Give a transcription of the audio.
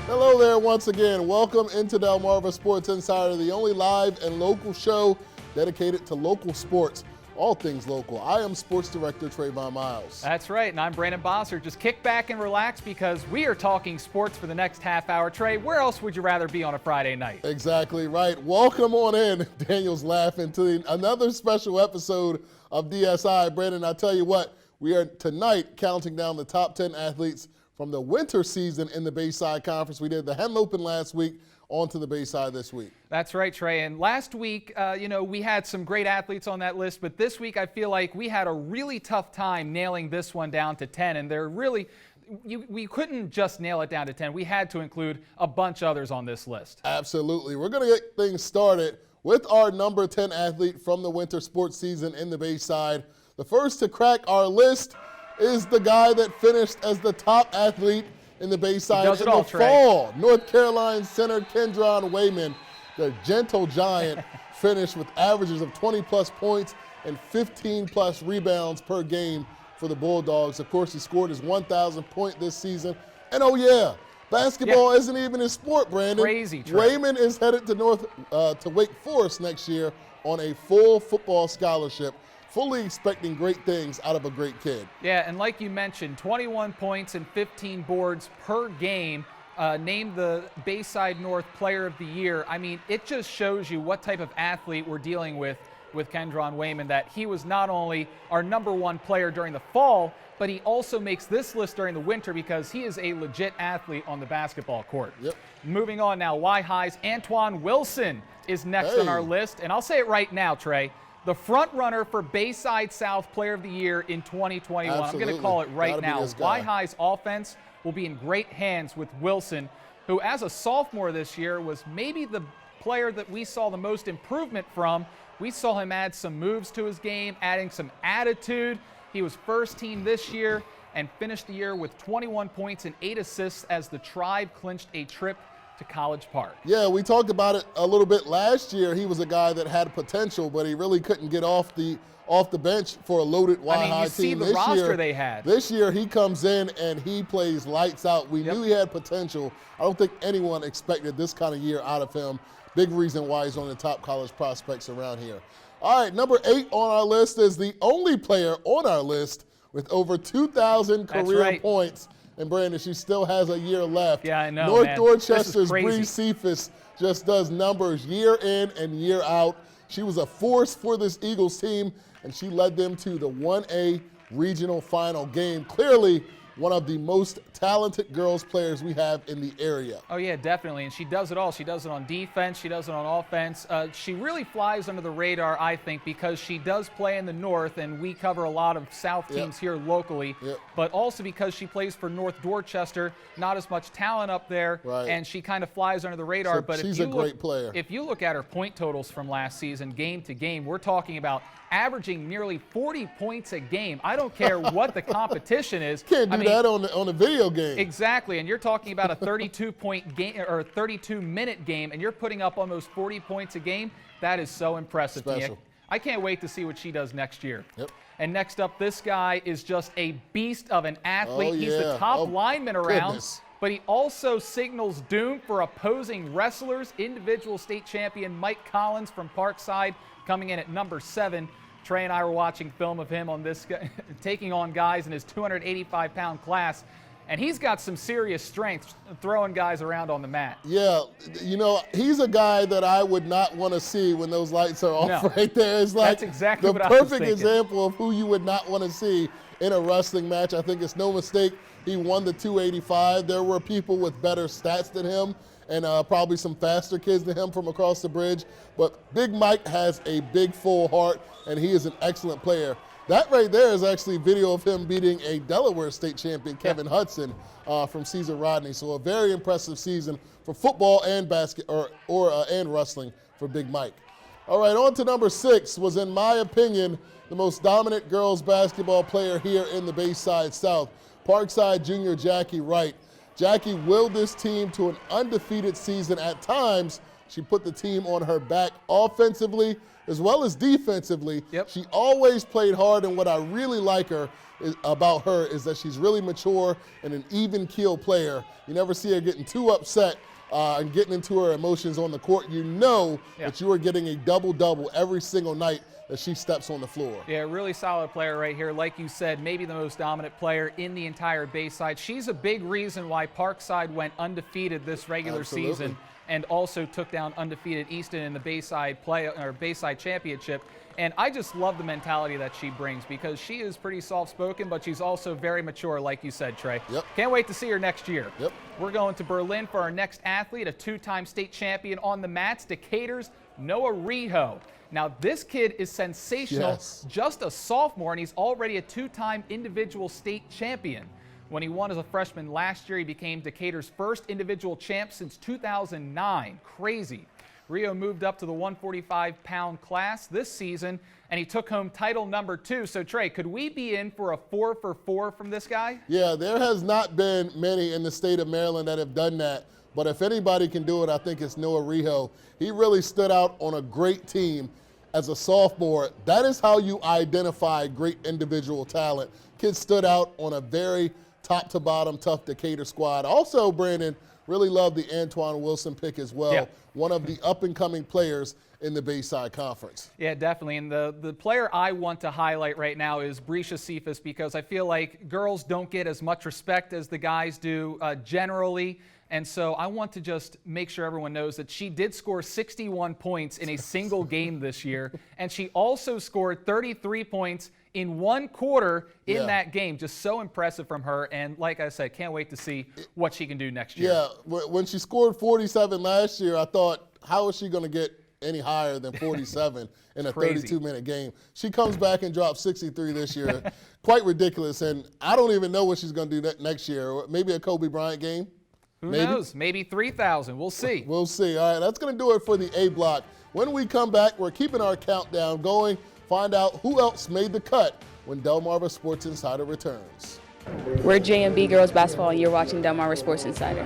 Hello there once again. Welcome into Delmarva Sports Insider, the only live and local show dedicated to local sports, all things local. I am Sports Director Trayvon Miles. That's right, and I'm Brandon Bosser. Just kick back and relax because we are talking sports for the next half hour. Trey, where else would you rather be on a Friday night? Exactly right. Welcome on in. Daniel's laughing to another special episode of DSI. Brandon, I tell you what, we are tonight counting down the top 10 athletes from the winter season in the Bayside Conference. We did the Hen Open last week, on to the Bayside this week. That's right, Trey. And last week, we had some great athletes on that list, but this week I feel like we had a really tough time nailing this one down to 10. And they're really, we couldn't just nail it down to 10. We had to include a bunch of others on this list. Absolutely. We're going to get things started with our number 10 athlete from the winter sports season in the Bayside. The first to crack our list is the guy that finished as the top athlete in the Bayside in the fall. North Carolina center Kendron Wayman, the gentle giant, finished with averages of 20-plus points and 15-plus rebounds per game for the Bulldogs. Of course, he scored his 1,000th point this season. And oh yeah, basketball isn't even his sport, Brandon. Crazy, Trey. Wayman is headed to Wake Forest next year on a full football scholarship, fully expecting great things out of a great kid. Yeah, and like you mentioned, 21 points and 15 boards per game, named the Bayside North Player of the Year. I mean, it just shows you what type of athlete we're dealing with Kendron Wayman, that he was not only our #1 player during the fall, but he also makes this list during the winter because he is a legit athlete on the basketball court. Yep. Moving on now, WiHi's Antwan Wilson is next on our list, and I'll say it right now, Trey. The front runner for Bayside South Player of the Year in 2021. Absolutely. I'm going to call it right now. WiHi's offense will be in great hands with Wilson, who as a sophomore this year was maybe the player that we saw the most improvement from. We saw him add some moves to his game, adding some attitude. He was first team this year and finished the year with 21 points and 8 assists as the Tribe clinched a trip to College Park. Yeah, we talked about it a little bit last year. He was a guy that had potential, but he really couldn't get off the bench for a loaded WiHi team. You see the roster they had. This year he comes in and he plays lights out. We knew he had potential. I don't think anyone expected this kind of year out of him. Big reason why he's on the top college prospects around here. All right, number 8 on our list is the only player on our list with over 2,000 career points. And Brandon, she still has a year left. Yeah, I know, North Dorchester's Cephase just does numbers year in and year out. She was a force for this Eagles team, and she led them to the 1A regional final game. Clearly, one of the most talented girls players we have in the area. Oh yeah, definitely, and she does it all. She does it on defense, she does it on offense. She really flies under the radar, I think, because she does play in the North, and we cover a lot of South teams here locally, but also because she plays for North Dorchester, not as much talent up there, and she kind of flies under the radar. But she's a great player. If you look at her point totals from last season, game to game, we're talking about averaging nearly 40 points a game. I don't care what the competition is. Can't do that on a video game. Exactly, and you're talking about a 32-point game or a 32-minute game, and you're putting up almost 40 points a game. That is so impressive to me. I can't wait to see what she does next year. Yep. And next up, this guy is just a beast of an athlete. He's the top lineman around, but he also signals doom for opposing wrestlers. Individual state champion Mike Collins from Parkside coming in at number 7. Trey and I were watching film of him on this, taking on guys in his 285-pound class, and he's got some serious strength throwing guys around on the mat. Yeah, you know, he's a guy that I would not want to see when those lights are off right there. It's like that's exactly the perfect example of who you would not want to see in a wrestling match. I think it's no mistake he won the 285. There were people with better stats than him, and probably some faster kids than him from across the bridge. But Big Mike has a big, full heart, and he is an excellent player. That right there is actually video of him beating a Delaware state champion, Kevin Hudson, from Cesar Rodney. So a very impressive season for football and and wrestling for Big Mike. All right, on to number 6 was, in my opinion, the most dominant girls basketball player here in the Bayside South, Parkside junior Jackie Wright. Jackie willed this team to an undefeated season. At times, she put the team on her back offensively, as well as defensively. Yep. She always played hard, and what I really like about her is that she's really mature and an even keel player. You never see her getting too upset and getting into her emotions on the court. You know that you are getting a double-double every single night that she steps on the floor. Yeah, really solid player right here. Like you said, maybe the most dominant player in the entire Bayside. She's a big reason why Parkside went undefeated this regular season and also took down undefeated Easton in the Bayside Bayside Championship. And I just love the mentality that she brings because she is pretty soft-spoken, but she's also very mature, like you said, Trey. Yep. Can't wait to see her next year. Yep. We're going to Berlin for our next athlete, a two-time state champion on the mats, Decatur's Noah Reho. Now, this kid is sensational, just a sophomore, and he's already a two-time individual state champion. When he won as a freshman last year, he became Decatur's first individual champ since 2009. Crazy. Reho moved up to the 145-pound class this season, and he took home title number 2. So, Trey, could we be in for a 4 for 4 from this guy? Yeah, there has not been many in the state of Maryland that have done that. But if anybody can do it, I think it's Noah Reho. He really stood out on a great team as a sophomore. That is how you identify great individual talent. Kid stood out on a very top-to-bottom tough Decatur squad. Also, Brandon, really loved the Antwan Wilson pick as well. Yeah. One of the up-and-coming players in the Bayside Conference. Yeah, definitely. And the player I want to highlight right now is Breisha Cephase, because I feel like girls don't get as much respect as the guys do generally. And so I want to just make sure everyone knows that she did score 61 points in a single game this year. And she also scored 33 points in one quarter in that game. Just so impressive from her. And like I said, can't wait to see what she can do next year. Yeah, when she scored 47 last year, I thought, how is she going to get any higher than 47 in a 32-minute game? She comes back and drops 63 this year. Quite ridiculous. And I don't even know what she's going to do next year. Maybe a Kobe Bryant game? Who knows? Maybe 3,000. We'll see. We'll see. All right, that's going to do it for the A block. When we come back, we're keeping our countdown going. Find out who else made the cut when Delmarva Sports Insider returns. We're JMB Girls Basketball, and you're watching Delmarva Sports Insider.